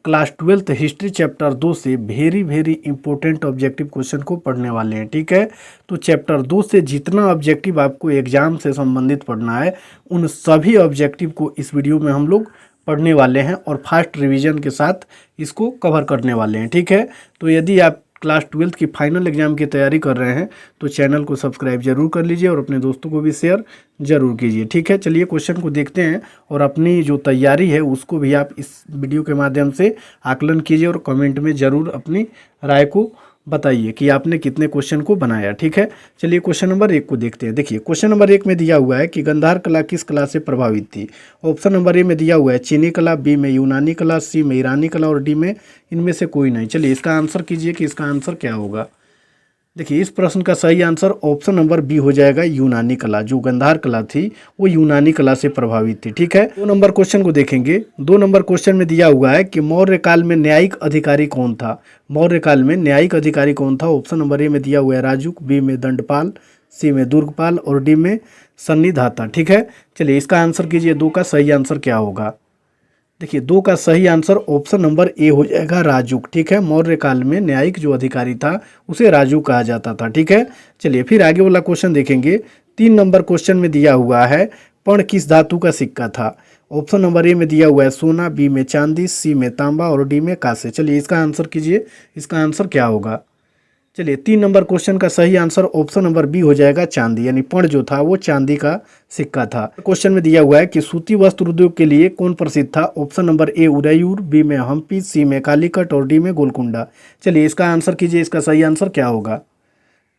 Class 12th history chapter 2 से very important objective question को पढ़ने वाले हैं। ठीक है, तो चैप्टर 2 से जितना ऑब्जेक्टिव आपको एग्जाम से संबंधित पढ़ना है उन सभी ऑब्जेक्टिव को इस वीडियो में हम लोग पढ़ने वाले हैं और फास्ट रिवीजन के साथ इसको कवर करने वाले हैं। ठीक है, तो यदि आप क्लास 12th की फाइनल एग्जाम की तैयारी कर रहे हैं तो चैनल को सब्सक्राइब जरूर कर लीजिए और अपने दोस्तों को भी शेयर जरूर कीजिए। ठीक है, चलिए क्वेश्चन को देखते हैं और अपनी जो तैयारी है उसको भी आप इस वीडियो के माध्यम से आकलन कीजिए और कमेंट में ज़रूर अपनी राय को बताइए कि आपने कितने क्वेश्चन को बनाया। ठीक है, चलिए क्वेश्चन नंबर 1 को देखते हैं। देखिए क्वेश्चन नंबर 1 में दिया हुआ है कि गांधार कला किस कला से प्रभावित थी। ऑप्शन नंबर ए में दिया हुआ है चीनी कला, बी में यूनानी कला, सी में ईरानी कला और डी में इनमें से कोई नहीं। चलिए इसका आंसर कीजिए कि इसका आंसर क्या होगा। देखिए इस प्रश्न का सही आंसर ऑप्शन नंबर बी हो जाएगा, यूनानी कला। जो गांधार कला थी वो यूनानी कला से प्रभावित थी। ठीक है, 2 नंबर क्वेश्चन को देखेंगे। 2 नंबर क्वेश्चन में दिया हुआ है कि मौर्य काल में न्यायिक अधिकारी कौन था। मौर्य काल में न्यायिक अधिकारी कौन था। ऑप्शन नंबर ए में दिया हुआ है राजुक, बी में दंडपाल, सी में दुर्गपाल और डी में सन्निधाता। ठीक है, चलिए इसका आंसर कीजिए 2 का सही आंसर क्या होगा। देखिए 2 का सही आंसर ऑप्शन नंबर ए हो जाएगा, राजुक। ठीक है, मौर्य काल में न्यायिक जो अधिकारी था उसे राजुक कहा जाता था। ठीक है, चलिए फिर आगे वाला क्वेश्चन देखेंगे। 3 नंबर क्वेश्चन में दिया हुआ है पर्ण किस धातु का सिक्का था। ऑप्शन नंबर ए में दिया हुआ है सोना, बी में चांदी, सी में तांबा और डी में कांस्य। चलिए इसका आंसर कीजिए, इसका आंसर क्या होगा। चलिए 3 नंबर क्वेश्चन का सही आंसर ऑप्शन नंबर बी हो जाएगा, चांदी। यानी पर्ण जो था वो चांदी का सिक्का था। क्वेश्चन में दिया हुआ है कि सूती वस्त्र उद्योग के लिए कौन प्रसिद्ध था। Option number A Udaipur, B में हम्पी, सी में कालीकट और डी में गोलकुंडा। चलिए इसका आंसर कीजिए, इसका सही आंसर क्या होगा।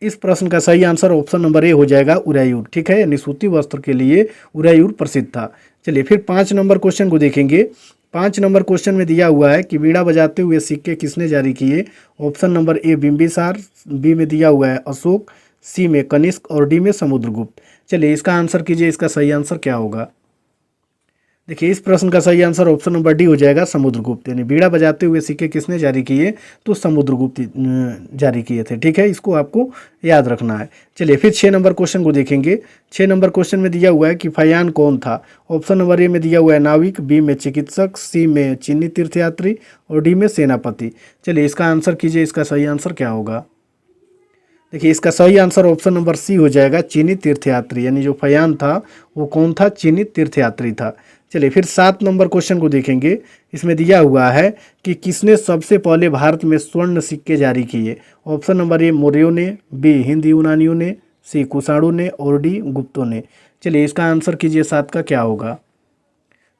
इस प्रश्न का सही आंसर ऑप्शन नंबर ए हो जाएगा, उदयपुर। ठीक है, यानी सूती वस्त्र के लिए उदयपुर प्रसिद्ध था। चलिए फिर 5 नंबर क्वेश्चन को देखेंगे। 5 नंबर क्वेश्चन में दिया हुआ है कि वीणा बजाते हुए सिक्के किसने जारी किए। Option number A Bimbisara, B में दिया हुआ है अशोक, सी में कनिष्क और डी में समुद्रगुप्त। चलिए इसका आंसर कीजिए, इसका सही आंसर क्या होगा। देखिए इस प्रश्न का सही आंसर ऑप्शन नंबर डी हो जाएगा, समुद्रगुप्त। यानी बीड़ा बजाते हुए सिक्के किसने जारी किए, तो समुद्रगुप्त जारी किए थे। ठीक है, इसको आपको याद रखना है। चलिए फिर 6 नंबर क्वेश्चन को देखेंगे। 6 नंबर क्वेश्चन में दिया हुआ है कि फयान कौन था। ऑप्शन नंबर ए में दिया हुआ है नाविक, बी में चिकित्सक, सी में चीनी तीर्थयात्री और डी में सेनापति। चलिए इसका आंसर कीजिए, इसका सही आंसर क्या होगा। देखिए इसका सही आंसर ऑप्शन नंबर सी हो जाएगा, चीनी तीर्थयात्री। यानी जो फयान था वो कौन था, चीनी तीर्थयात्री था। चलिए फिर 7 नंबर क्वेश्चन को देखेंगे। इसमें दिया हुआ है कि किसने सबसे पहले भारत में स्वर्ण सिक्के जारी किए। ऑप्शन नंबर ए मौर्यों ने, बी हिंद यूनानियों ने, सी कुषाणों ने और डी गुप्तों ने। चलिए इसका आंसर कीजिए, 7 का क्या होगा।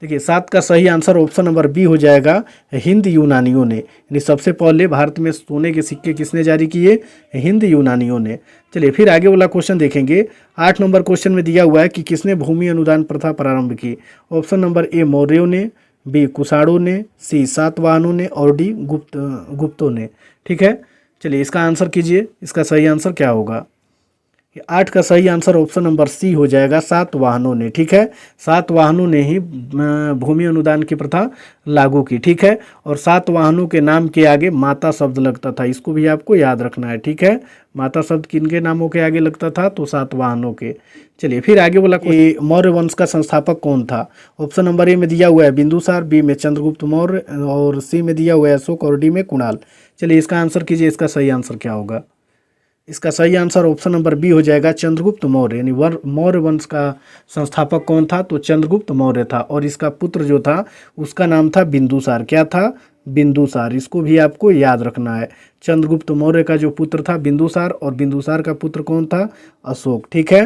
देखिए 7 का सही आंसर ऑप्शन नंबर बी हो जाएगा, हिंद यूनानियों ने। यानी सबसे पहले भारत में सोने के सिक्के किसने जारी किए, हिंद यूनानियों ने। चलिए फिर आगे वाला क्वेश्चन देखेंगे। 8 नंबर क्वेश्चन में दिया हुआ है कि किसने भूमि अनुदान प्रथा प्रारंभ की। ऑप्शन नंबर ए मौर्यों ने, बी कुषाणों ने, सी सातवाहनों ने और डी गुप्तों ने। ठीक है, चलिए इसका आंसर कीजिए, इसका सही आंसर क्या होगा। 8 का सही आंसर ऑप्शन नंबर सी हो जाएगा, सातवाहनों ने। ठीक है, सातवाहनों ने ही भूमि अनुदान की प्रथा लागू की। ठीक है, और सातवाहनों के नाम के आगे माता शब्द लगता था, इसको भी आपको याद रखना है। ठीक है, माता शब्द किनके नामों के आगे लगता था, तो सातवाहनों के। चलिए फिर आगे बोला कि मौर्य वंश का संस्थापक कौन था। ऑप्शन नंबर ए में दिया हुआ है बिंदुसार, बी में चंद्रगुप्त मौर्य और सी में दिया हुआ है अशोक और डी में कुणाल। चलिए इसका आंसर कीजिए, इसका सही आंसर क्या होगा। इसका सही आंसर ऑप्शन नंबर बी हो जाएगा, चंद्रगुप्त मौर्य। यानी मौर्य वंश का संस्थापक कौन था, तो चंद्रगुप्त मौर्य था। और इसका पुत्र जो था उसका नाम था बिंदुसार। क्या था, बिंदुसार। इसको भी आपको याद रखना है। चंद्रगुप्त मौर्य का जो पुत्र था बिंदुसार और बिंदुसार का पुत्र कौन था, अशोक। ठीक है,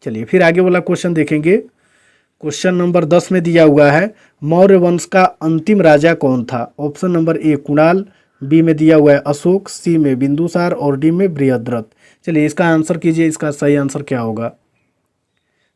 चलिए फिर आगे वाला क्वेश्चन देखेंगे। क्वेश्चन नंबर 10 में दिया हुआ है मौर्य वंश का अंतिम राजा कौन था। Option number A Kunal, B में दिया हुआ है अशोक, सी में बिंदुसार और डी में बृहद्रथ। चलिए इसका आंसर कीजिए, इसका सही आंसर क्या होगा।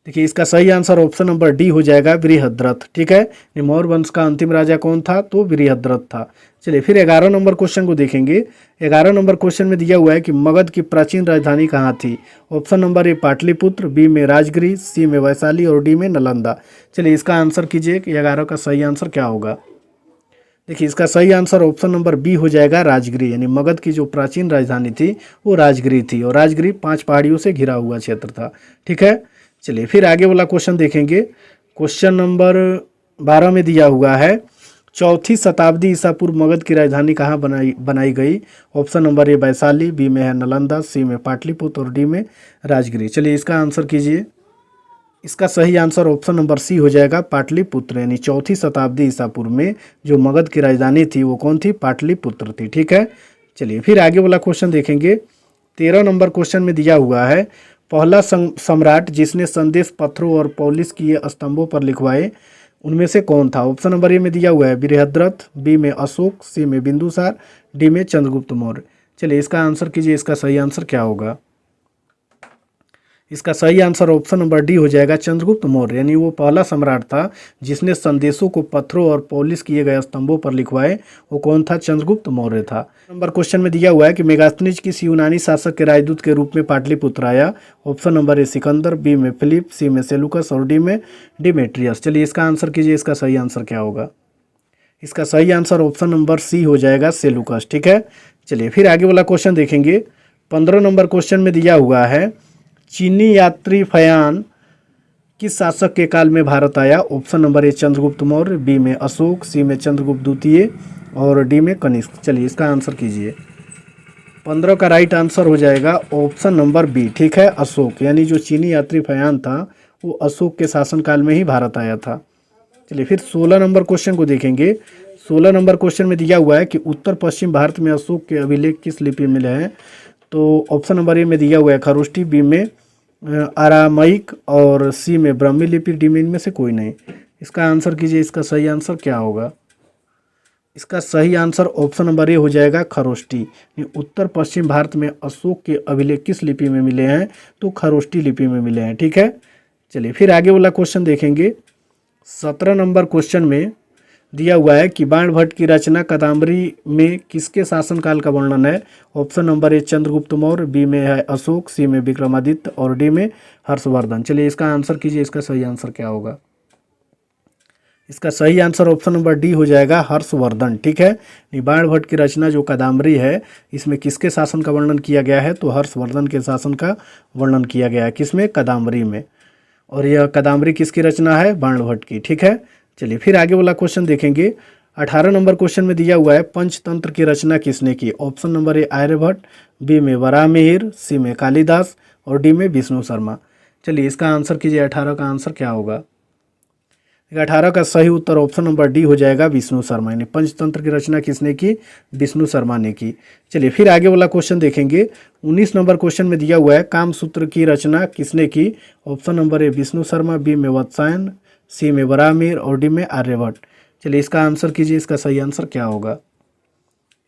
देखिए इसका सही आंसर ऑप्शन नंबर डी हो जाएगा, बृहद्रथ। ठीक है, मौर्य वंश का अंतिम राजा कौन था, तो बृहद्रथ था। चलिए फिर 11 नंबर क्वेश्चन को देखेंगे। 11 नंबर क्वेश्चन में दिया हुआ है कि मगध की प्राचीन राजधानी कहाँ थी। Option number A Pataliputra, B में राजगिरी, सी में वैशाली और डी में नालंदा। चलिए इसका आंसर कीजिए कि 11 का सही आंसर क्या होगा। देखिए इसका सही आंसर ऑप्शन नंबर बी हो जाएगा, राजगिरी। यानी मगध की जो प्राचीन राजधानी थी वो राजगिरी थी और राजगिरी 5 पहाड़ियों से घिरा हुआ क्षेत्र था। ठीक है, चलिए फिर आगे वाला क्वेश्चन देखेंगे। क्वेश्चन नंबर 12 में दिया हुआ है चौथी शताब्दी ईसा पूर्व मगध की राजधानी कहाँ बनाई गई? Option number A Vaishali, B में है नालंदा, सी में पाटलिपुत्र और डी में राजगिरी। चलिए इसका आंसर कीजिए। इसका सही आंसर ऑप्शन नंबर सी हो जाएगा पाटलिपुत्र, यानी चौथी शताब्दी ईसा पूर्व में जो मगध की राजधानी थी वो कौन थी? पाटलिपुत्र थी। ठीक है, चलिए फिर आगे वाला क्वेश्चन देखेंगे। 13 नंबर क्वेश्चन में दिया हुआ है, पहला सम्राट जिसने संदेश पत्रों और पॉलिश किए स्तंभों पर लिखवाए उनमें से कौन था? ऑप्शन नंबर ए में दिया हुआ है बृहद्रथ, बी में अशोक, सी में बिंदुसार, डी में चंद्रगुप्त मौर्य। चलिए इसका आंसर कीजिए, इसका सही आंसर क्या होगा? इसका सही आंसर ऑप्शन नंबर डी हो जाएगा चंद्रगुप्त मौर्य, यानी वो पहला सम्राट था जिसने संदेशों को पत्रों और पॉलिश किए गए स्तंभों पर लिखवाए। वो कौन था? चंद्रगुप्त मौर्य था। नंबर क्वेश्चन में दिया हुआ है कि मेगास्थनीज किस यूनानी शासक के राजदूत के रूप में पाटलिपुत्र आया? Option number A Sikandar, B में फिलिप, सी में सेलुकस और डी में डिमेट्रियस। चलिए इसका आंसर कीजिए, इसका सही आंसर क्या होगा? इसका सही आंसर ऑप्शन नंबर सी हो जाएगा सेलुकस। ठीक है, चलिए फिर आगे वाला क्वेश्चन देखेंगे। 15 नंबर क्वेश्चन में दिया हुआ है, चीनी यात्री फयान किस शासक के काल में भारत आया? Option number A Chandragupta Maurya, B में अशोक, सी में चंद्रगुप्त द्वितीय और डी में कनिष्क। चलिए इसका आंसर कीजिए। 15 का राइट आंसर हो जाएगा ऑप्शन नंबर बी। ठीक है, अशोक, यानी जो चीनी यात्री फयान था वो अशोक के शासनकाल में ही भारत आया था। चलिए फिर 16 नंबर क्वेश्चन को देखेंगे। 16 नंबर क्वेश्चन में दिया हुआ है कि उत्तर पश्चिम भारत में अशोक के अभिलेख किस लिपि में मिले हैं? तो ऑप्शन नंबर ए में दिया हुआ है खरोष्टी, बी में आरामाइक और सी में ब्राह्मी लिपि, डी में इनमें से कोई नहीं। इसका आंसर कीजिए, इसका सही आंसर क्या होगा? इसका सही आंसर ऑप्शन नंबर ए हो जाएगा खरोष्टी। उत्तर पश्चिम भारत में अशोक के अभिलेख किस लिपि में मिले हैं? तो खरोष्टी लिपि में मिले हैं। ठीक है, चलिए फिर आगे वाला क्वेश्चन देखेंगे। 17 नंबर क्वेश्चन में दिया हुआ है कि बाणभट्ट की रचना कादम्बरी में किसके शासनकाल का वर्णन है? Option number A Chandragupta Maurya, B में है अशोक, सी में विक्रमादित्य और डी में हर्षवर्धन। चलिए इसका आंसर कीजिए, इसका सही आंसर क्या होगा? इसका सही आंसर ऑप्शन नंबर डी हो जाएगा हर्षवर्धन। ठीक है, बाणभट्ट की रचना जो कादम्बरी है इसमें किसके शासन का वर्णन किया गया है? तो हर्षवर्धन के शासन का वर्णन किया गया है। किसमें? कादम्बरी में। और यह कादम्बरी किसकी रचना है? बाणभट्ट की। ठीक है, चलिए फिर आगे वाला क्वेश्चन देखेंगे। 18 नंबर क्वेश्चन में दिया हुआ है पंचतंत्र की रचना किसने की? Option number A Aryabhata, B में वराहमिहिर, सी में कालिदास और डी में विष्णु शर्मा। चलिए इसका आंसर कीजिए, 18 का आंसर क्या होगा? 18 का सही उत्तर ऑप्शन नंबर डी हो जाएगा विष्णु शर्मा, यानी पंचतंत्र की रचना किसने की? विष्णु शर्मा ने की। चलिए फिर आगे वाला क्वेश्चन देखेंगे। 19 नंबर क्वेश्चन में दिया हुआ है कामसूत्र की रचना किसने की? Option number A Vishnu Sharma, B में वत्सायन, सी में वराहमिहिर और डी में आर्यभट्ट। चलिए इसका आंसर कीजिए, इसका सही आंसर क्या होगा?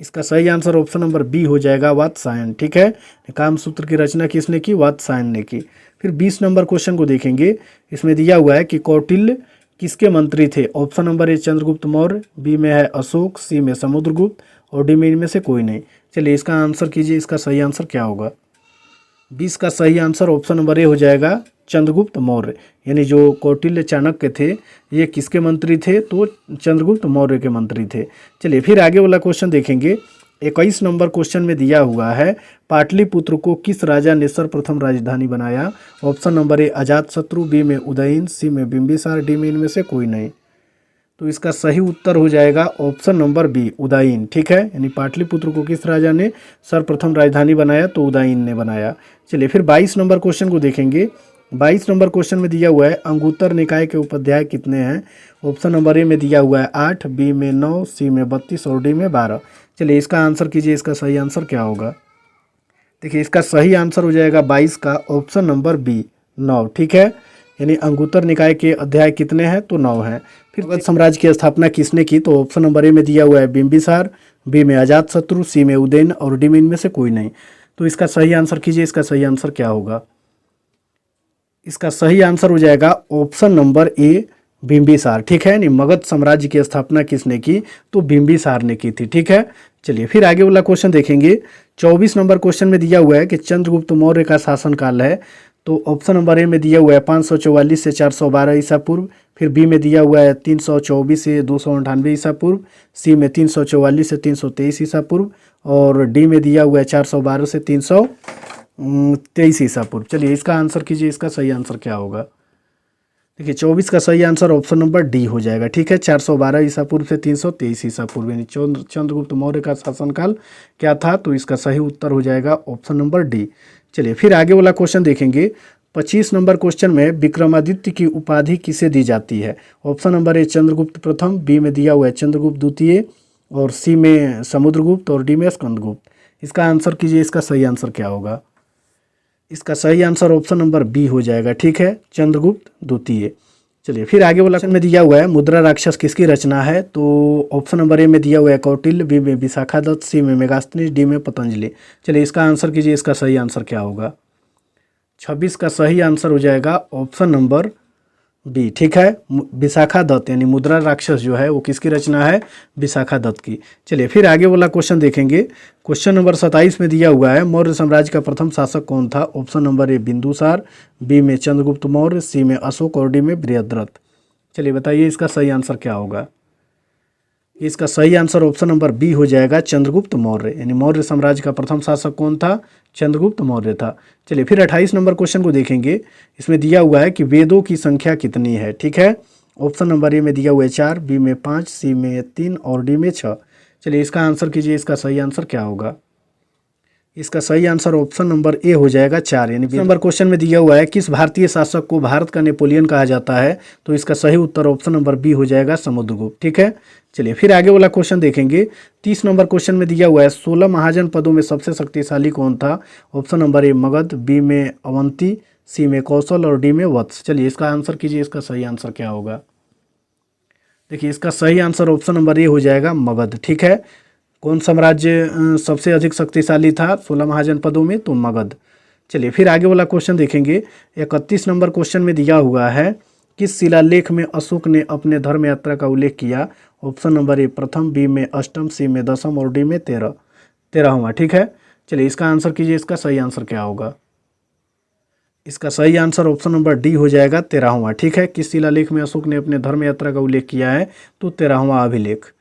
इसका सही आंसर ऑप्शन नंबर बी हो जाएगा वात्सायन। ठीक है, कामसूत्र की रचना किसने की? वात्सायन ने की। फिर 20 नंबर क्वेश्चन को देखेंगे। इसमें दिया हुआ है कि कौटिल्य किसके मंत्री थे? Option number A Chandragupta Maurya, B में है अशोक, सी में समुद्रगुप्त और डी में इनमें से कोई नहीं। चलिए इसका आंसर कीजिए, इसका सही आंसर क्या होगा? 20 का सही आंसर ऑप्शन नंबर ए हो जाएगा चंद्रगुप्त मौर्य, यानी जो कौटिल्य चाणक्य थे ये किसके मंत्री थे? तो चंद्रगुप्त मौर्य के मंत्री थे। चलिए फिर आगे वाला क्वेश्चन देखेंगे। 21 नंबर क्वेश्चन में दिया हुआ है पाटलिपुत्र को किस राजा ने सर्वप्रथम राजधानी बनाया? Option number A Ajatashatru, B में उदयन, सी में बिंबिसार, डी में इनमें से कोई नहीं। तो इसका सही उत्तर हो जाएगा ऑप्शन नंबर बी उदयन। ठीक है, यानी पाटलिपुत्र को किस राजा ने सर्वप्रथम राजधानी बनाया? तो उदयन ने बनाया। चलिए फिर 22 नंबर क्वेश्चन को देखेंगे। 22 नंबर क्वेश्चन में दिया हुआ है अंगुत्तर निकाय के उपाध्याय कितने हैं? ऑप्शन नंबर ए में दिया हुआ है 8, बी में 9, सी में 32 और डी में 12। चलिए इसका आंसर कीजिए, इसका सही आंसर क्या होगा? देखिए इसका सही आंसर हो जाएगा 22 का ऑप्शन नंबर बी 9। ठीक है, यानी अंगुत्तर निकाय के अध्याय कितने हैं? तो 9 हैं। फिर मगध साम्राज्य की स्थापना किसने की? तो ऑप्शन नंबर ए में दिया हुआ है बिंबिसार, बी में अजातशत्रु, सी में उदयन और डी में इनमें से कोई नहीं। तो इसका सही आंसर कीजिए, इसका सही आंसर क्या होगा? इसका सही आंसर हो जाएगा ऑप्शन नंबर ए बिंबिसार। ठीक है, नहीं मगध साम्राज्य की स्थापना किसने की? तो बिंबिसार ने की थी। ठीक है, चलिए फिर आगे वाला क्वेश्चन देखेंगे। 24 नंबर क्वेश्चन में दिया हुआ है कि चंद्रगुप्त मौर्य का शासनकाल है। तो ऑप्शन नंबर ए में दिया हुआ है 544 से 412 ईसा पूर्व, फिर बी में दिया हुआ है 324 से 298 ईसा पूर्व, सी में 344 से 323 ईसा पूर्व और डी में दिया हुआ है 412 से 323 ईसा पूर्व। चलिए इसका आंसर कीजिए, इसका सही आंसर क्या होगा? देखिए 24 का सही आंसर ऑप्शन नंबर डी हो जाएगा। ठीक है, 412 ईसा पूर्व से 323 ईसा पूर्व, यानी चंद्रगुप्त मौर्य का शासनकाल क्या था, तो इसका सही उत्तर हो जाएगा ऑप्शन नंबर डी। चलिए फिर आगे वाला क्वेश्चन देखेंगे। 25 नंबर क्वेश्चन में विक्रमादित्य की उपाधि किसे दी जाती है? ऑप्शन नंबर ए चंद्रगुप्त प्रथम, बी में दिया हुआ है चंद्रगुप्त द्वितीय, और सी में समुद्रगुप्त, और डी में स्कंदगुप्त। इसका आंसर कीजिए, इसका सही आंसर क्या होगा? इसका सही आंसर ऑप्शन नंबर बी हो जाएगा। ठीक है, चंद्रगुप्त द्वितीय। चलिए फिर आगे वाला क्वेश्चन में दिया हुआ है मुद्रा राक्षस किसकी रचना है? तो ऑप्शन नंबर ए में दिया हुआ है कौटिल्य, बी में विशाखादत्त, सी में मेगास्थनीज, डी में पतंजलि। चलिए इसका आंसर कीजिए, इसका सही आंसर क्या होगा? 26 का सही आंसर हो जाएगा ऑप्शन नंबर बी। ठीक है, विशाखादत्त यानी मुद्रा राक्षस जो है वो किसकी रचना है? विशाखादत्त की। चलिए फिर आगे वाला क्वेश्चन देखेंगे। क्वेश्चन नंबर 27 में दिया हुआ है मौर्य साम्राज्य का प्रथम शासक कौन था? Option number A Bindusara, B में चंद्रगुप्त मौर्य, सी में अशोक, और डी में बृहद्रथ। चलिए बताइए इसका सही आंसर क्या होगा? इसका सही आंसर ऑप्शन नंबर बी हो जाएगा, चंद्रगुप्त मौर्य, यानी मौर्य साम्राज्य का प्रथम शासक कौन था? चंद्रगुप्त मौर्य था। चलिए फिर 28 नंबर क्वेश्चन को देखेंगे। इसमें दिया हुआ है कि वेदों की संख्या कितनी है? ठीक है, ऑप्शन नंबर ए में दिया हुआ है 4, बी में 5, सी में 3, और डी में 6। चलिए इसका आंसर कीजिए, इसका सही आंसर क्या होगा? इसका सही आंसर ऑप्शन नंबर ए हो जाएगा 4, यानी नंबर क्वेश्चन में दिया हुआ है किस भारतीय शासक को भारत का नेपोलियन कहा जाता है? तो इसका सही उत्तर ऑप्शन नंबर बी हो जाएगा, समुद्रगुप्त। ठीक है, चलिए फिर आगे वाला क्वेश्चन देखेंगे। 30 नंबर क्वेश्चन में दिया हुआ है 16 महाजन पदों में सबसे शक्तिशाली कौन था? Option number A Magadh, B में अवंती, सी में कौशल, और डी में वत्स। चलिए इसका आंसर कीजिए, इसका सही आंसर क्या होगा? देखिए इसका सही आंसर ऑप्शन नंबर ए हो जाएगा, मगध। ठीक है, कौन साम्राज्य सबसे अधिक शक्तिशाली था 16 महाजनपदों में? तो मगध। चलिए फिर आगे वाला क्वेश्चन देखेंगे। 31 नंबर क्वेश्चन में दिया हुआ है किस शिलालेख में अशोक ने अपने धर्म यात्रा का उल्लेख किया? ऑप्शन नंबर ए प्रथम, बी में अष्टम, सी में दसम, और डी में 13वां। ठीक है, चलिए इसका आंसर कीजिए, इसका सही आंसर क्या होगा? इसका सही आंसर ऑप्शन नंबर डी हो जाएगा, 13वां। ठीक है, किस शिलालेख में अशोक ने अपने धर्म यात्रा का उल्लेख किया है? तो 13वां अभिलेख।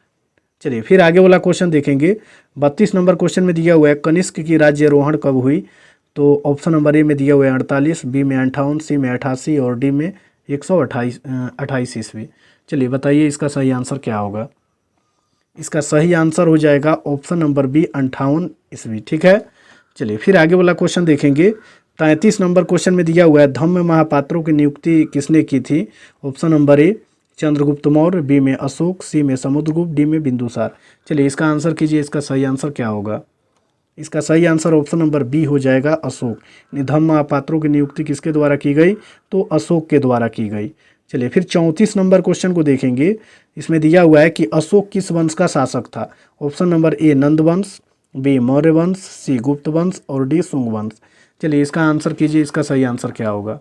चलिए फिर आगे वाला क्वेश्चन देखेंगे। 32 नंबर क्वेश्चन में दिया हुआ है कनिष्क की राज्यारोहण कब हुई? तो ऑप्शन नंबर ए में दिया हुआ है 48, बी में 58, सी में 88, और डी में 128 ईस्वी। चलिए बताइए इसका सही आंसर क्या होगा? इसका सही आंसर हो जाएगा ऑप्शन नंबर बी, 58 ईस्वी। ठीक है, चलिए फिर आगे वाला क्वेश्चन देखेंगे। 33 नंबर क्वेश्चन में दिया हुआ है धम्म महापात्रों की नियुक्ति किसने की थी? Option number A Chandragupta Maurya, B में अशोक, सी में समुद्रगुप्त, डी में बिंदुसार। चलिए इसका आंसर कीजिए, इसका सही आंसर क्या होगा? इसका सही आंसर ऑप्शन नंबर बी हो जाएगा, अशोक। धम्म महापात्रों की नियुक्ति किसके द्वारा की गई? तो अशोक के द्वारा की गई। चलिए फिर 34 नंबर क्वेश्चन को देखेंगे। इसमें दिया हुआ है कि अशोक किस वंश का शासक था? ऑप्शन नंबर ए नंद वंश, बी मौर्य वंश, सी गुप्त वंश, और डी शुंग वंश। चलिए इसका आंसर कीजिए, इसका सही आंसर क्या होगा?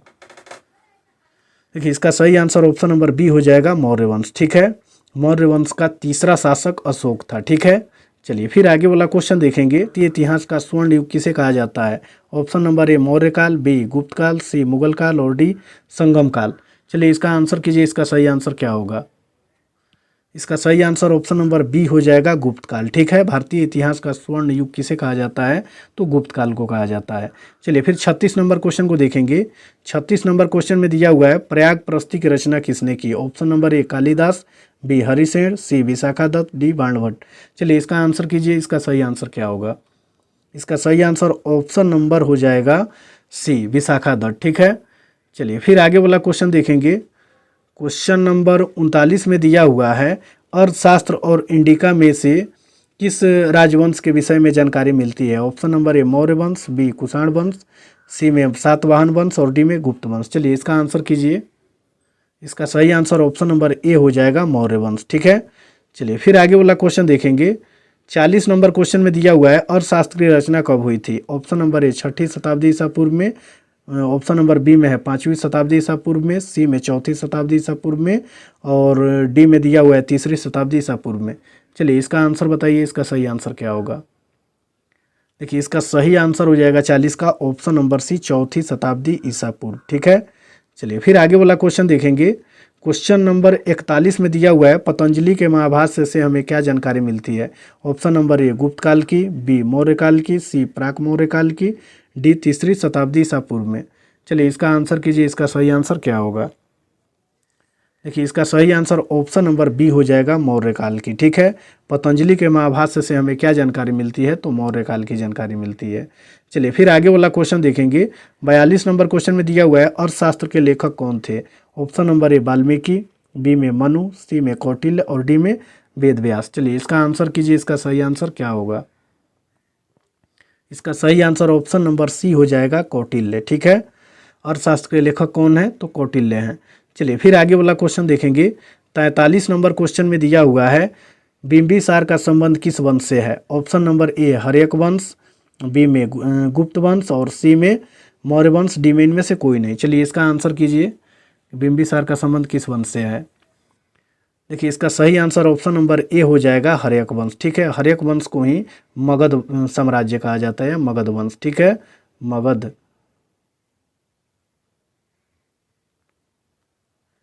देखिए इसका सही आंसर ऑप्शन नंबर बी हो जाएगा, मौर्य वंश। ठीक है, मौर्य वंश का तीसरा शासक अशोक था। ठीक है, चलिए फिर आगे वाला क्वेश्चन देखेंगे। इतिहास का स्वर्ण युग किसे कहा जाता है? ऑप्शन नंबर ए मौर्य काल, बी गुप्त काल, सी मुगल काल, और डी संगम काल। चलिए इसका आंसर कीजिए, इसका सही आंसर क्या होगा? इसका सही आंसर ऑप्शन नंबर बी हो जाएगा, गुप्त काल। ठीक है, भारतीय इतिहास का स्वर्ण युग किसे कहा जाता है? तो गुप्त काल को कहा जाता है। चलिए फिर 36 नंबर क्वेश्चन को देखेंगे। 36 नंबर क्वेश्चन में दिया हुआ है प्रयाग प्रस्ती की रचना किसने की? Option number A Kalidas, B Harisen, C Vishakhadatta, D Banabhatta. चलिए इसका आंसर कीजिए, इसका सही आंसर क्या होगा? इसका सही आंसर ऑप्शन नंबर हो जाएगा सी विशाखादत्त। ठीक है, चलिए फिर आगे वाला क्वेश्चन देखेंगे। क्वेश्चन नंबर 39 में दिया हुआ है अर्थशास्त्र और इंडिका में से किस राजवंश के विषय में जानकारी मिलती है? ऑप्शन नंबर ए मौर्य वंश, बी कुषाण वंश, सी में सातवाहन वंश, और डी में गुप्त वंश। चलिए इसका आंसर कीजिए, इसका सही आंसर ऑप्शन नंबर ए हो जाएगा, मौर्य वंश। ठीक है, चलिए फिर आगे वाला क्वेश्चन देखेंगे। 40 नंबर क्वेश्चन में दिया हुआ है अर्थशास्त्र की रचना कब हुई थी? ऑप्शन नंबर ए 6ठी शताब्दी ईसा पूर्व में, ऑप्शन नंबर बी में है 5वीं शताब्दी ईसा पूर्व में, सी में 4थी शताब्दी ईसा पूर्व में, और डी में दिया हुआ है 3री शताब्दी ईसा पूर्व में। चलिए इसका आंसर बताइए, इसका सही आंसर क्या होगा? देखिए इसका सही आंसर हो जाएगा 40 का ऑप्शन नंबर सी, 4थी शताब्दी ईसा पूर्व। ठीक है, चलिए फिर आगे वाला क्वेश्चन देखेंगे। क्वेश्चन नंबर 41 में दिया हुआ है पतंजलि के महाभाष्य से हमें क्या जानकारी मिलती है? ऑप्शन नंबर ए गुप्त काल की, बी मौर्य काल की, सी प्राक मौर्य काल की, डी 3री शताब्दी ईसा पूर्व में। चलिए इसका आंसर कीजिए, इसका सही आंसर क्या होगा? देखिए इसका सही आंसर ऑप्शन नंबर बी हो जाएगा, मौर्य काल की। ठीक है, पतंजलि के महाभाष्य से हमें क्या जानकारी मिलती है, तो मौर्य काल की जानकारी मिलती है। चलिए फिर आगे वाला क्वेश्चन देखेंगे। 42 नंबर क्वेश्चन में दिया हुआ है अर्थशास्त्र के लेखक कौन थे। Option number A Valmiki, B में मनु, सी में कौटिल्य और डी में वेद व्यास। चलिए इसका आंसर कीजिए, इसका सही आंसर क्या होगा। इसका सही आंसर ऑप्शन नंबर सी हो जाएगा, कौटिल्य। ठीक है, अर्थशास्त्र के लेखक कौन है, तो कौटिल्य हैं। चलिए फिर आगे वाला क्वेश्चन देखेंगे। 43 नंबर क्वेश्चन में दिया हुआ है बिंबिसार का संबंध किस वंश से है। ऑप्शन नंबर ए हर्यक वंश, बी में गुप्त वंश और सी में मौर्य वंश, डी में इनमें से कोई नहीं। चलिए इसका आंसर कीजिए, बिंबिसार का संबंध किस वंश से है। देखिए इसका सही आंसर ऑप्शन नंबर ए हो जाएगा, हर्यक वंश। ठीक है, हर्यक वंश को ही मगध साम्राज्य कहा जाता है, मगध वंश। ठीक है, मगध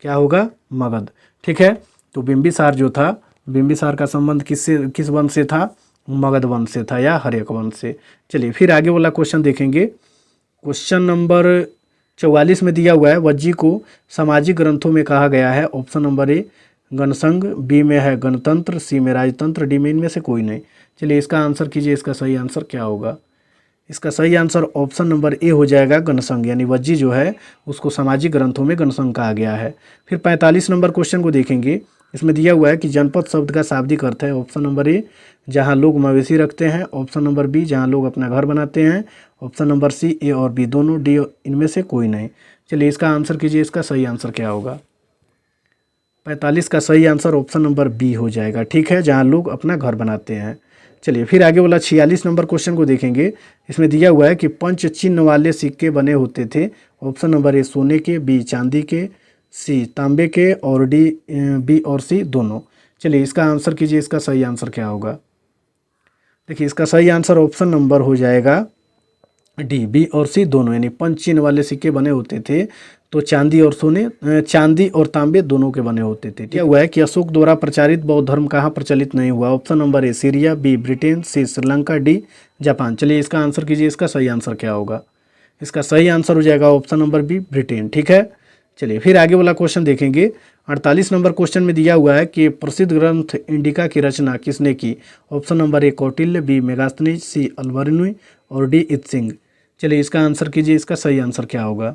क्या होगा, मगध। ठीक है, तो बिंबिसार जो था, बिंबिसार का संबंध किस वंश से था, मगध वंश से था या हर्यक वंश से। चलिए फिर आगे वाला क्वेश्चन देखेंगे। क्वेश्चन नंबर 44 में दिया हुआ है वज्जी को सामाजिक ग्रंथों में कहा गया है। ऑप्शन नंबर ए गणसंघ, बी में है गणतंत्र, सी में राजतंत्र, डी में इनमें से कोई नहीं। चलिए इसका आंसर कीजिए, इसका सही आंसर क्या होगा। इसका सही आंसर ऑप्शन नंबर ए हो जाएगा, गणसंघ। यानी वज्जी जो है उसको सामाजिक ग्रंथों में गणसंघ कहा गया है। फिर 45 नंबर क्वेश्चन को देखेंगे। इसमें दिया हुआ है कि जनपद शब्द का शाब्दिक अर्थ है। ऑप्शन नंबर ए जहाँ लोग मवेशी रखते हैं, ऑप्शन नंबर बी जहाँ लोग अपना घर बनाते हैं, ऑप्शन नंबर सी ए और बी दोनों, डी इनमें से कोई नहीं। चलिए इसका आंसर कीजिए, इसका सही आंसर क्या होगा। 45 का सही आंसर ऑप्शन नंबर बी हो जाएगा। ठीक है, जहाँ लोग अपना घर बनाते हैं। चलिए फिर आगे वाला 46 नंबर क्वेश्चन को देखेंगे। इसमें दिया हुआ है कि पंच चिन्ह वाले सिक्के बने होते थे। ऑप्शन नंबर ए सोने के, बी चांदी के, सी तांबे के और डी बी और सी दोनों। चलिए इसका आंसर कीजिए, इसका सही आंसर क्या होगा। देखिए इसका सही आंसर ऑप्शन नंबर हो जाएगा डी, बी और सी दोनों। यानी पंच चिन्ह वाले सिक्के बने होते थे तो चांदी और सोने, चांदी और तांबे दोनों के बने होते थे। क्या हुआ है कि अशोक द्वारा प्रचारित बौद्ध धर्म कहाँ प्रचलित नहीं हुआ। Option number A Syria, B Britain, C Sri Lanka, D Japan. चलिए इसका आंसर कीजिए, इसका सही आंसर क्या होगा। इसका सही आंसर हो जाएगा ऑप्शन नंबर बी ब्रिटेन। ठीक है, चलिए फिर आगे वाला क्वेश्चन देखेंगे। 48 नंबर क्वेश्चन में दिया हुआ है कि प्रसिद्ध ग्रंथ इंडिका की रचना किसने की। Option number A Kautilya, B Megasthenes, C Alberuni और डी इत्सिंग। चलिए इसका आंसर कीजिए, इसका सही आंसर क्या होगा।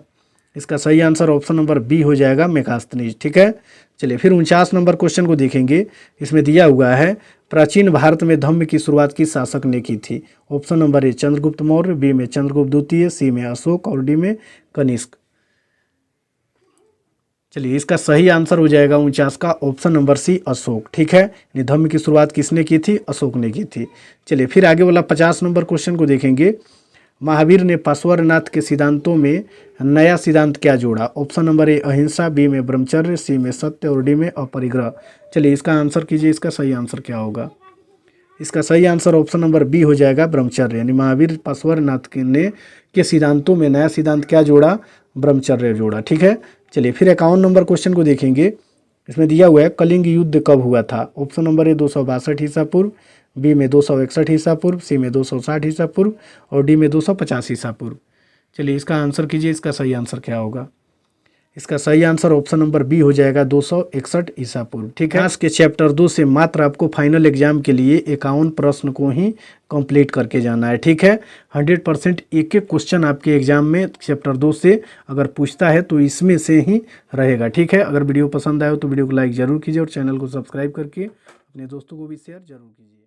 इसका सही आंसर ऑप्शन नंबर बी हो जाएगा, मेगास्थनीज। ठीक है, चलिए फिर 49 नंबर क्वेश्चन को देखेंगे। इसमें दिया हुआ है प्राचीन भारत में धम्म की शुरुआत किस शासक ने की थी। Option number A Chandragupta Maurya, B में चंद्रगुप्त द्वितीय, सी में अशोक और डी में कनिष्क। चलिए इसका सही आंसर हो जाएगा 49 का ऑप्शन नंबर सी अशोक। ठीक है, धम्म की शुरुआत किसने की थी, अशोक ने की थी। चलिए फिर आगे वाला 50 नंबर क्वेश्चन को देखेंगे। महावीर ने पार्श्वनाथ के सिद्धांतों में नया सिद्धांत क्या जोड़ा। ऑप्शन नंबर ए अहिंसा, बी में ब्रह्मचर्य, सी में सत्य और डी में अपरिग्रह। चलिए इसका आंसर कीजिए, इसका सही आंसर क्या होगा। इसका सही आंसर ऑप्शन नंबर बी हो जाएगा, ब्रह्मचर्य। यानी महावीर पार्श्वनाथ के सिद्धांतों में नया सिद्धांत क्या जोड़ा, ब्रह्मचर्य जोड़ा। ठीक है, चलिए फिर 51 नंबर क्वेश्चन को देखेंगे। इसमें दिया हुआ है कलिंग युद्ध कब हुआ था। ऑप्शन नंबर ए 262 ईसा पूर्व, बी में 261 ईसा पूर्व, सी में 260 ईसा पूर्व और डी में 250 ईसा पूर्व। चलिए इसका आंसर कीजिए, इसका सही आंसर क्या होगा। इसका सही आंसर ऑप्शन नंबर बी हो जाएगा, 261 ईसा पूर्व। ठीक है, आज के चैप्टर 2 से मात्र आपको फाइनल एग्जाम के लिए 51 प्रश्न को ही कंप्लीट करके जाना है। ठीक है, 100% एक एक क्वेश्चन आपके एग्जाम में चैप्टर 2 से अगर पूछता है तो इसमें से ही रहेगा। ठीक है, अगर वीडियो पसंद आए तो वीडियो को लाइक जरूर कीजिए और चैनल को सब्सक्राइब करके अपने दोस्तों को भी शेयर जरूर कीजिए।